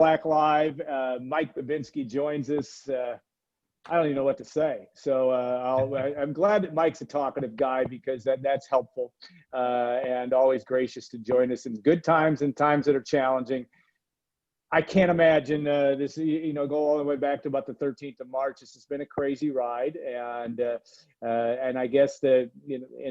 Black Live. Mike Babinski joins us. I don't even know what to say. So I'm glad that Mike's a talkative guy, because that's helpful and always gracious to join us in good times and times that are challenging. I can't imagine this, go all the way back to about the 13th of March. This has been a crazy ride. And I guess and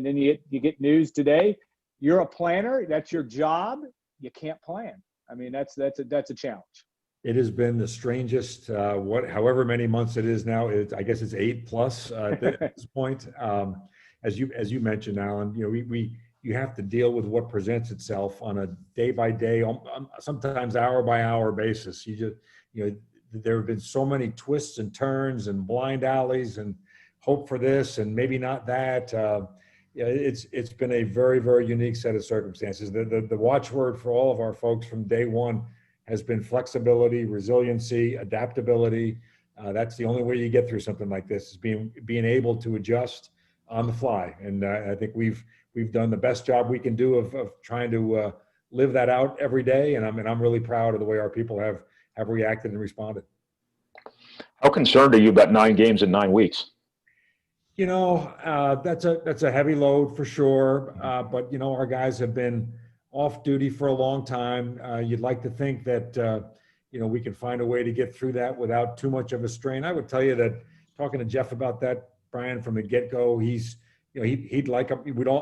then you get news today. You're a planner. That's your job. You can't plan. I mean, that's a challenge. It has been the strangest, however many months it is now. I guess it's 8+ at this point. As you mentioned, Alan, you have to deal with what presents itself on a day-by-day, sometimes hour-by-hour basis. There have been so many twists and turns and blind alleys and hope for this and maybe not that. It's been a very, very unique set of circumstances. The watchword for all of our folks from day one has been flexibility, resiliency, adaptability. That's the only way you get through something like this, is being able to adjust on the fly. And I think we've done the best job we can do of trying to live that out every day. And I'm really proud of the way our people have reacted and responded. How concerned are you about 9 games in 9 weeks? That's a heavy load for sure. But our guys have been off duty for a long time. You'd like to think that, we can find a way to get through that without too much of a strain. I would tell you that, talking to Jeff about that, Brian, from the get-go,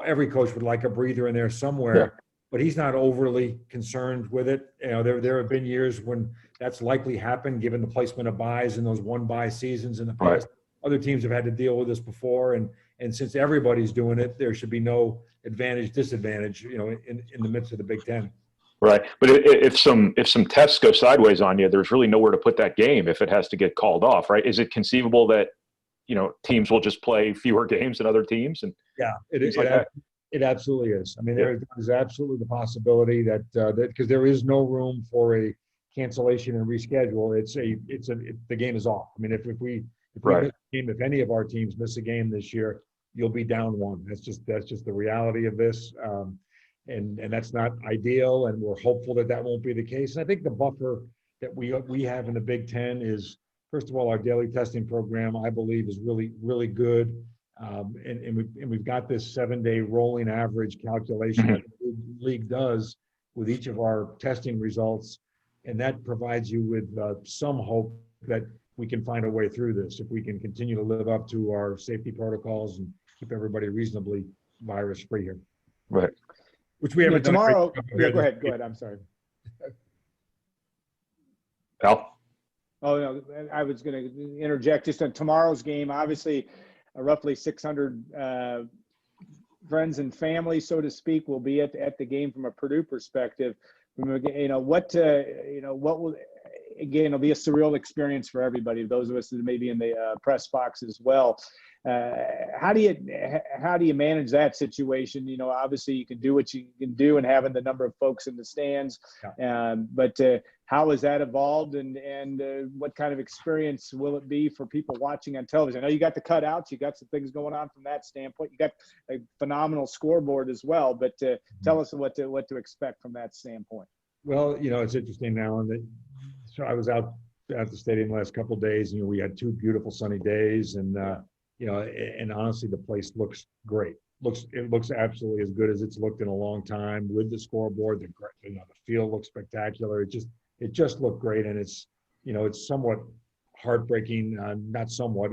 every coach would like a breather in there somewhere, but he's not overly concerned with it. There have been years when that's likely happened, given the placement of buys in those 1-bye seasons in the past. Right. Other teams have had to deal with this before, and since everybody's doing it, there should be no advantage, disadvantage, in the midst of the Big Ten. Right, but if some tests go sideways on you, there's really nowhere to put that game if it has to get called off, right? Is it conceivable that teams will just play fewer games than other teams? And yeah, it absolutely is. I mean, there is absolutely the possibility that because there is no room for a cancellation and reschedule. The game is off. I mean, if we miss a game, if any of our teams miss a game this year, you'll be down 1. That's just the reality of this, and that's not ideal. And we're hopeful that won't be the case. And I think the buffer that we have in the Big Ten is, first of all, our daily testing program, I believe, is really, really good. And we've got this 7-day rolling average calculation that the league does with each of our testing results. And that provides you with some hope that we can find a way through this if we can continue to live up to our safety protocols and keep everybody reasonably virus-free here. Right. Which we haven't tomorrow. Yeah, go ahead. I'm sorry. Al? Oh, no, I was going to interject just on tomorrow's game. Obviously, roughly 600 friends and family, so to speak, will be at the game from a Purdue perspective. What will, again, it'll be a surreal experience for everybody, those of us that may be in the press box as well. How do you manage that situation? Obviously you can do what you can do and having the number of folks in the stands, but how has that evolved, and what kind of experience will it be for people watching on television? I know you got the cutouts, you got some things going on from that standpoint. You got a phenomenal scoreboard as well, but tell us what to expect from that standpoint. Well, it's interesting now, so I was out at the stadium the last couple of days, and we had 2 beautiful sunny days, and and honestly, the place looks great. It looks absolutely as good as it's looked in a long time with the scoreboard. The field looks spectacular. It just looked great, and it's somewhat heartbreaking, not somewhat,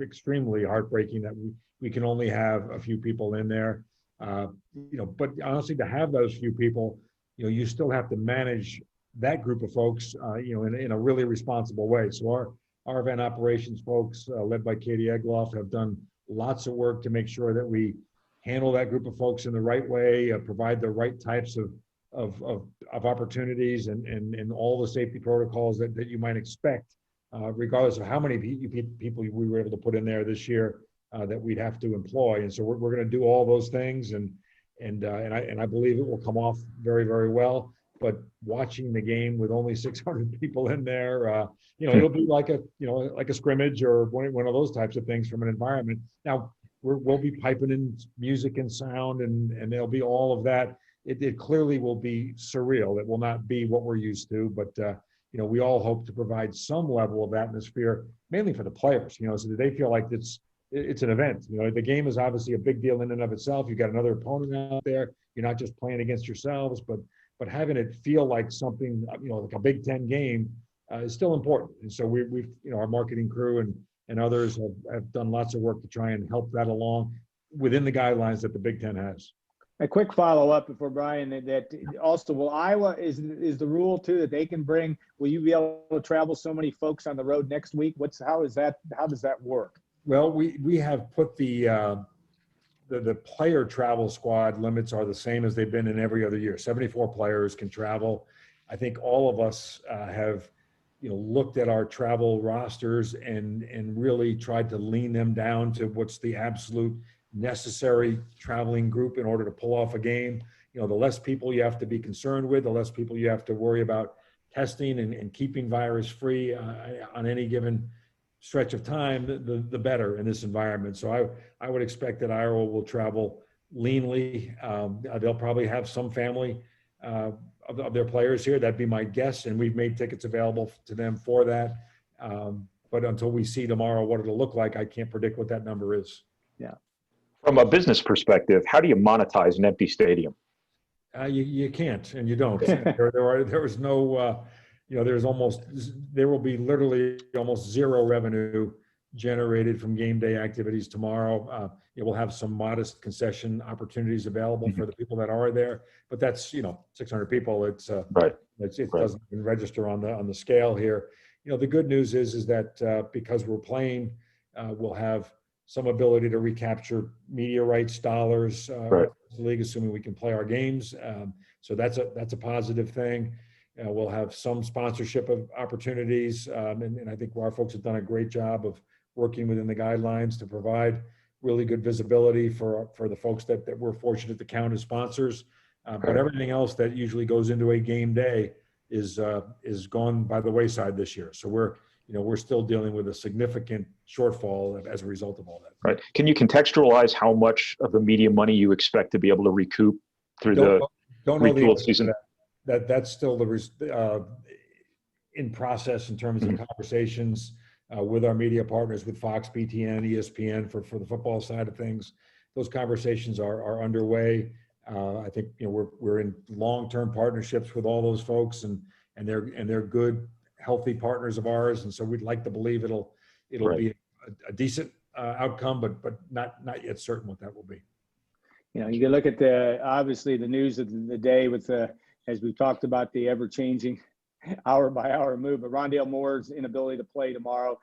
extremely heartbreaking that we can only have a few people in there. But honestly, to have those few people, you still have to manage that group of folks, in a really responsible way. So our event operations folks, led by Katie Egloff, have done lots of work to make sure that we handle that group of folks in the right way, provide the right types of opportunities and all the safety protocols that you might expect, regardless of how many people we were able to put in there this year that we'd have to employ. And so we're going to do all those things, and I believe it will come off very, very well. But watching the game with only 600 people in there, it'll be like a scrimmage or one of those types of things from an environment. Now we'll be piping in music and sound, and there'll be all of that. It clearly will be surreal. It will not be what we're used to, but we all hope to provide some level of atmosphere, mainly for the players, so that they feel like it's an event. The game is obviously a big deal in and of itself. You've got another opponent out there. You're not just playing against yourselves, but having it feel like something, like a Big Ten game is still important. And so we've our marketing crew and others have done lots of work to try and help that along within the guidelines that the Big Ten has. A quick follow-up before Brian, that also, will Iowa, is the rule too that they can bring, will you be able to travel so many folks on the road next week? How does that work? Well, we have put the player travel squad limits are the same as they've been in every other year. 74 players can travel. I think all of us have, looked at our travel rosters and really tried to lean them down to what's the absolute necessary traveling group in order to pull off a game. The less people you have to be concerned with, the less people you have to worry about testing and keeping virus free on any given stretch of time, the better in this environment. So I would expect that Iowa will travel leanly. They'll probably have some family of their players here. That'd be my guess. And we've made tickets available to them for that. But until we see tomorrow what it'll look like, I can't predict what that number is. Yeah. From a business perspective, how do you monetize an empty stadium? You can't, and you don't. There was no, there will be literally almost zero revenue generated from game day activities tomorrow. It will have some modest concession opportunities available for the people that are there, but that's 600 people. It's right. It doesn't even register on the scale here. The good news is that because we're playing, we'll have some ability to recapture media rights dollars, right. The league, assuming we can play our games. So that's a positive thing. We'll have some sponsorship of opportunities, and I think our folks have done a great job of working within the guidelines to provide really good visibility for the folks that we're fortunate to count as sponsors. But everything else that usually goes into a game day is gone by the wayside this year. So we're still dealing with a significant shortfall as a result of all that. Right. Can you contextualize how much of the media money you expect to be able to recoup through the retooled season? That's still in process in terms of conversations with our media partners, with Fox, BTN, ESPN for the football side of things. Those conversations are underway. I think we're in long-term partnerships with all those folks, and they're good, healthy partners of ours, and so we'd like to believe it'll right. be a decent outcome, but not yet certain what that will be. You can look at obviously the news of the day with as we've talked about, the ever-changing hour by hour move, but Rondale Moore's inability to play tomorrow.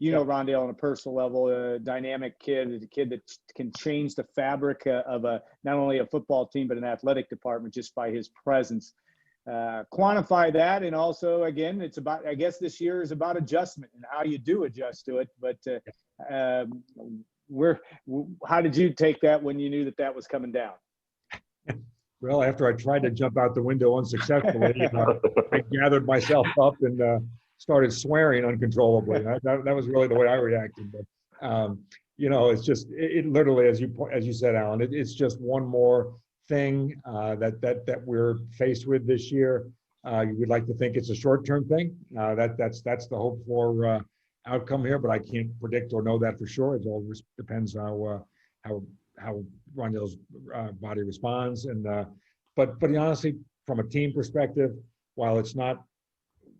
Rondale on a personal level, a dynamic kid, a kid that can change the fabric of not only a football team, but an athletic department just by his presence. Quantify that. And also, again, it's about, I guess this year is about adjustment and how you do adjust to it. But how did you take that when you knew that was coming down? Well, after I tried to jump out the window unsuccessfully, I gathered myself up and started swearing uncontrollably. That was really the way I reacted. But it's just it literally, as you said, Alan, it's just one more thing that we're faced with this year. You would like to think it's a short-term thing. That's the hope for outcome here, but I can't predict or know that for sure. It all depends how Rondale's body responds. And but honestly, from a team perspective, while it's not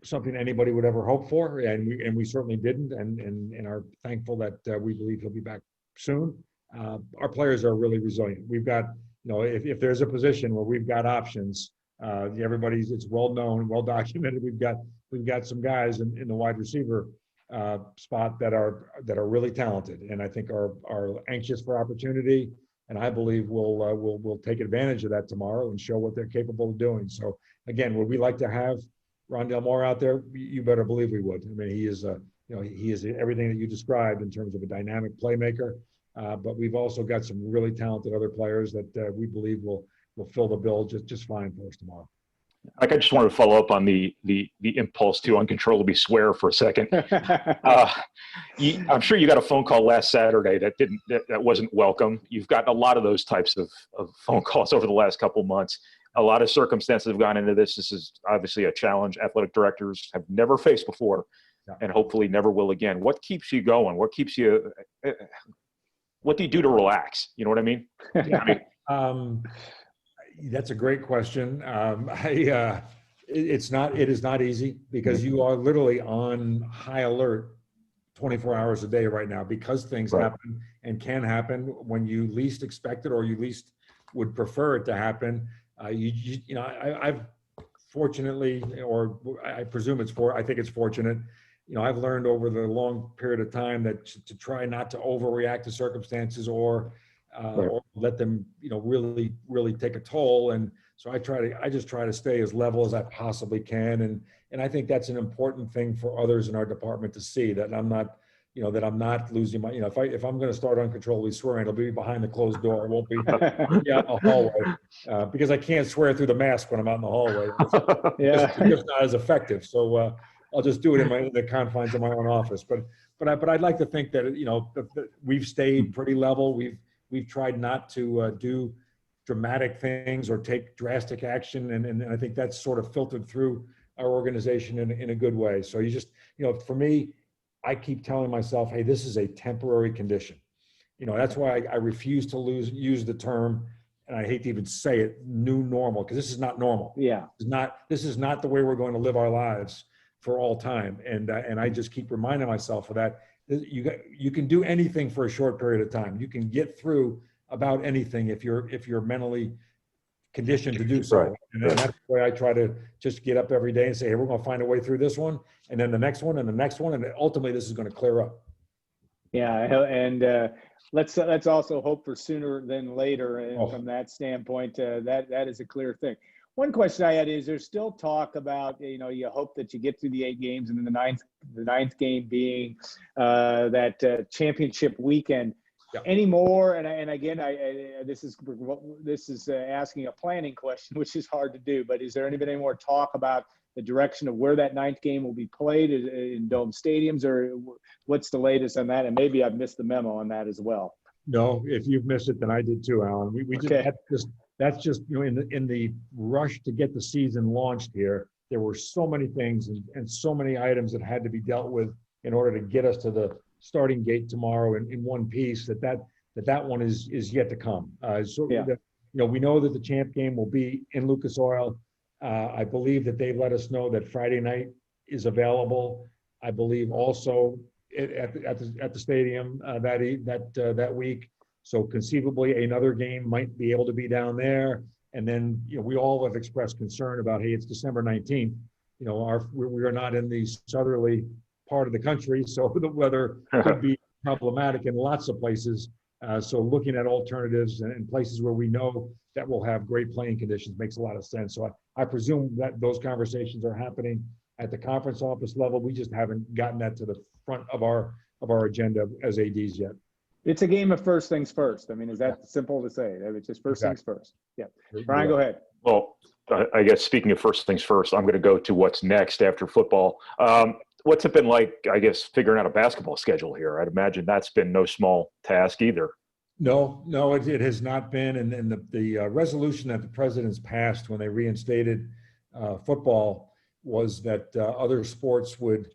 something anybody would ever hope for, and we certainly didn't, and are thankful that we believe he'll be back soon. Our players are really resilient. We've got, if there's a position where we've got options, it's well known, well documented. We've got some guys in the wide receiver spot that are really talented, and I think are anxious for opportunity. And I believe we'll take advantage of that tomorrow and show what they're capable of doing. So again, would we like to have Rondale Moore out there? You better believe we would. I mean, he is everything that you described in terms of a dynamic playmaker. But we've also got some really talented other players that we believe will fill the bill just fine for us tomorrow. I just wanted to follow up on the impulse to uncontrollably swear for a second. I'm sure you got a phone call last Saturday that wasn't welcome. You've gotten a lot of those types of phone calls over the last couple of months. a lot of circumstances have gone into this. This is obviously a challenge athletic directors have never faced before, and hopefully never will again. What keeps you going? What keeps you? What do you do to relax? You know what I mean? Yeah. That's a great question. It is not easy because you are literally on high alert 24 hours a day right now because things happen and can happen when you least expect it or you least would prefer it to happen. I've fortunately, or I presume I think it's fortunate. I've learned over the long period of time that to try not to overreact to circumstances or let them, really, really take a toll. And so I just try to stay as level as I possibly can. And I think that's an important thing for others in our department to see, that I'm not, that I'm not losing my, if I'm going to start uncontrollably swearing, it'll be behind the closed door. It won't be out in the hallway because I can't swear through the mask when I'm out in the hallway. It's just not as effective. So I'll just do it in the confines of my own office. But I'd like to think that, that we've stayed pretty level. We've tried not to do dramatic things or take drastic action. And I think that's sort of filtered through our organization in a good way. So you just, for me, I keep telling myself, hey, this is a temporary condition. That's why I refuse to use the term, and I hate to even say it, new normal, because this is not normal. Yeah. This is not the way we're going to live our lives for all time. And I just keep reminding myself of that. You can do anything for a short period of time. You can get through about anything if you're mentally conditioned to do so. Right. And that's the way I try to just get up every day and say, hey, we're going to find a way through this one, and then the next one, and the next one, and ultimately this is going to clear up. Yeah, and let's also hope for sooner than later. And from that standpoint, that is a clear thing. One question I had is: there's still talk about you hope that you get through the 8 games, and then the ninth game being that championship weekend. Yeah. Any more? And again, this is asking a planning question, which is hard to do. But is there any more talk about the direction of where that 9th game will be played in dome stadiums, or what's the latest on that? And maybe I've missed the memo on that as well. No, if you've missed it, then I did too, Alan. That's just in the rush to get the season launched here, there were so many things and so many items that had to be dealt with in order to get us to the starting gate tomorrow in one piece. That one is yet to come. We know that the champ game will be in Lucas Oil. I believe that they've let us know that Friday night is available. I believe also at the stadium that week. So conceivably another game might be able to be down there. And then we all have expressed concern about, hey, it's December 19th. We are not in the southerly part of the country, so the weather could be problematic in lots of places. So looking at alternatives and places where we know that we'll have great playing conditions makes a lot of sense. So I presume that those conversations are happening at the conference office level. We just haven't gotten that to the front of our agenda as ADs yet. It's a game of first things first. I mean, is that simple to say? It's just first things first. Yeah. Brian, go ahead. Well, I guess speaking of first things first, I'm going to go to what's next after football. What's it been like, I guess, figuring out a basketball schedule here? I'd imagine that's been no small task either. No, it has not been. And the resolution that the presidents passed when they reinstated football was that other sports would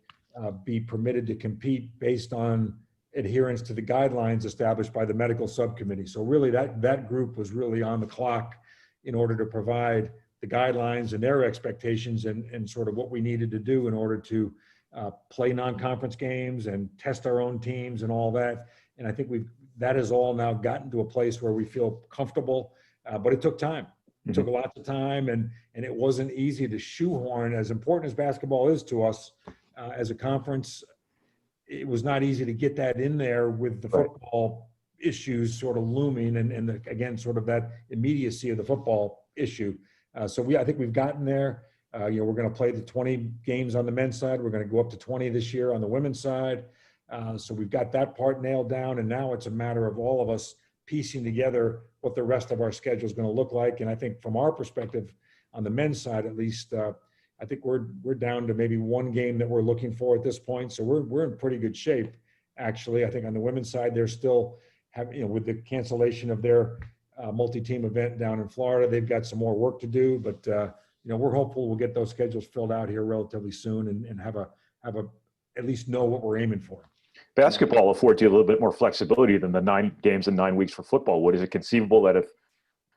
be permitted to compete based on adherence to the guidelines established by the medical subcommittee. So really that group was really on the clock in order to provide the guidelines and their expectations and sort of what we needed to do in order to play non-conference games and test our own teams and all that. And I think that has all now gotten to a place where we feel comfortable, but it took time. It took lots of time, and it wasn't easy to shoehorn. As important as basketball is to us as a conference, it was not easy to get that in there with the football issues sort of looming and again, sort of that immediacy of the football issue. So I think we've gotten there. We're going to play the 20 games on the men's side. We're going to go up to 20 this year on the women's side. So we've got that part nailed down, and now it's a matter of all of us piecing together what the rest of our schedule is going to look like. And I think from our perspective, on the men's side at least, I think we're down to maybe one game that we're looking for at this point. So we're in pretty good shape, actually. I think on the women's side, they're still with the cancellation of their multi-team event down in Florida. They've got some more work to do, but we're hopeful we'll get those schedules filled out here relatively soon and have a at least know what we're aiming for. Basketball affords you a little bit more flexibility than the 9 games in 9 weeks for football. Is it conceivable that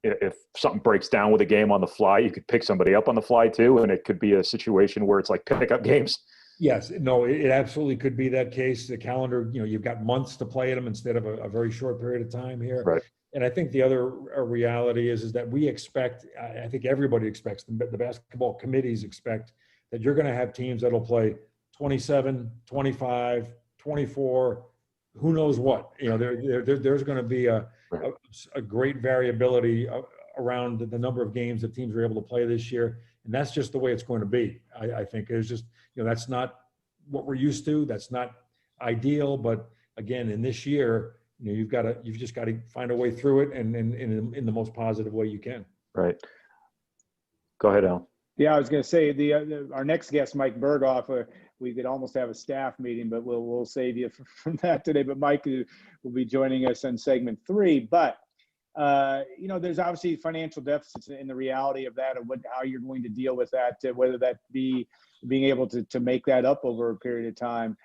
if something breaks down with a game on the fly, you could pick somebody up on the fly too, and it could be a situation where it's like pickup games? Yes, no, it absolutely could be that case. The calendar, you've got months to play them instead of a very short period of time here. Right. And I think the other reality is that we expect, I think everybody expects, the basketball committees expect that you're going to have teams that'll play 27, 25, 24, who knows what. There's going to be a great variability around the number of games that teams are able to play this year. And that's just the way it's going to be. I think it's just, that's not what we're used to. That's not ideal. But again, in this year, you've just got to find a way through it and in the most positive way you can. Right. Go ahead, Al. Yeah, I was going to say our next guest, Mike Berghoff, we could almost have a staff meeting, but we'll save you from that today. But Mike will be joining us in segment 3. But there's obviously financial deficits in the reality of that, and how you're going to deal with that, whether that be being able to make that up over a period of time.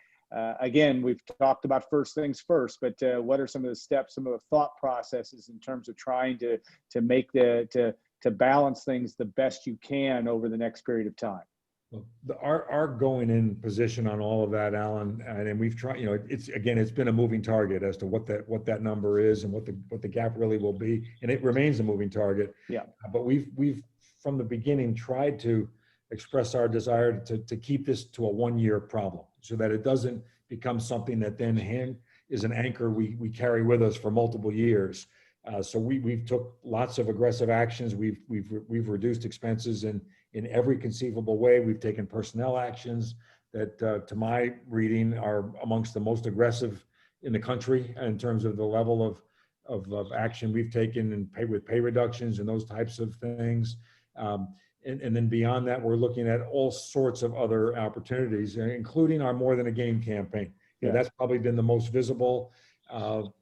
Again, we've talked about first things first, but what are some of the steps, some of the thought processes in terms of trying to make to balance things the best you can over the next period of time? Well, our going in position on all of that, Alan, and we've tried, it's been a moving target as to what that number is and what the gap really will be. And it remains a moving target. Yeah. But we've from the beginning tried to express our desire to keep this to a 1-year problem so that it doesn't become something that then is an anchor we carry with us for multiple years. So we've took lots of aggressive actions. We've reduced expenses in every conceivable way. We've taken personnel actions that, to my reading, are amongst the most aggressive in the country in terms of the level of action we've taken and with pay reductions and those types of things. And then beyond that, we're looking at all sorts of other opportunities, including our More Than a Game campaign. That's probably been the most visible. And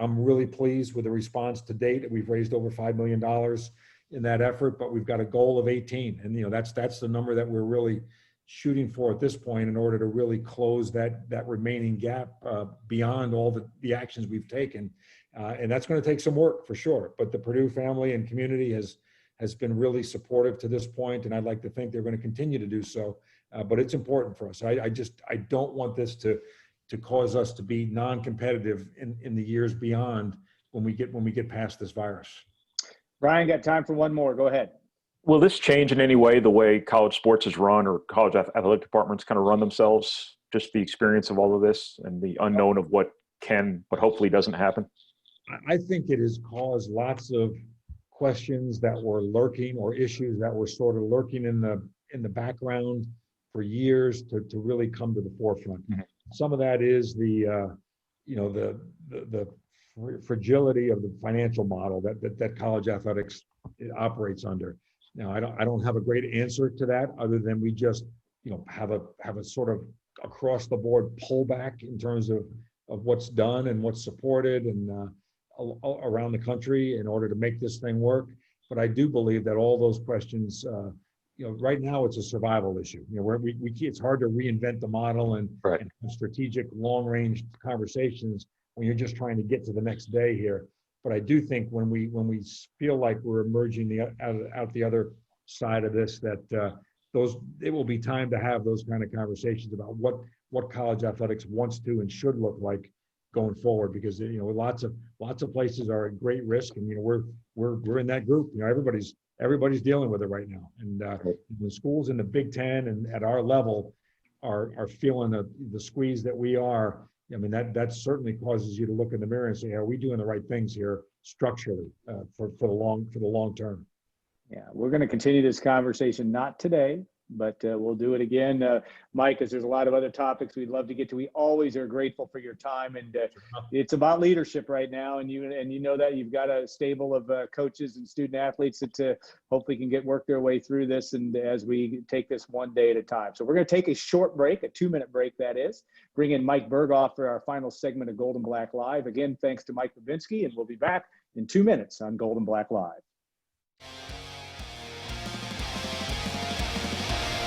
I'm really pleased with the response to date. We've raised over $5 million in that effort, but we've got a goal of 18. And, that's the number that we're really shooting for at this point in order to really close that remaining gap beyond all the actions we've taken. And that's going to take some work for sure. But the Purdue family and community has been really supportive to this point, and I'd like to think they're going to continue to do so. But it's important for us. I don't want this to cause us to be non-competitive in the years beyond when we get past this virus. Brian, got time for one more. Go ahead. Will this change in any way the way college sports is run or college athletic departments kind of run themselves? Just the experience of all of this and the unknown of what can, but hopefully doesn't happen? I think it has caused lots of questions that were lurking or issues that were sort of lurking in the background for years to really come to the forefront. Mm-hmm. Some of that is the fragility of the financial model that college athletics operates under. Now, I don't have a great answer to that other than we just have a sort of across the board pullback in terms of what's done and what's supported and around the country in order to make this thing work. But I do believe that all those questions, right now it's a survival issue. It's hard to reinvent the model and strategic long-range conversations when you're just trying to get to the next day here. But I do think when we feel like we're emerging out the other side of this, that it will be time to have those kind of conversations about what college athletics wants to and should look like going forward, because lots of places are at great risk, and we're in that group. Everybody's dealing with it right now, and when schools in the Big Ten and at our level are feeling the squeeze that we are, I mean that certainly causes you to look in the mirror and say, are we doing the right things here structurally for the long term? Yeah, we're going to continue this conversation, not today, but we'll do it again. Mike, as there's a lot of other topics we'd love to get to. We always are grateful for your time, and it's about leadership right now. And you know that you've got a stable of coaches and student athletes that hopefully can work their way through this, and as we take this one day at a time. So we're going to take a short break, a 2-minute break that is, bring in Mike Berghoff for our final segment of Gold and Black Live. Again, thanks to Mike Babinski, and we'll be back in 2 minutes on Gold and Black Live.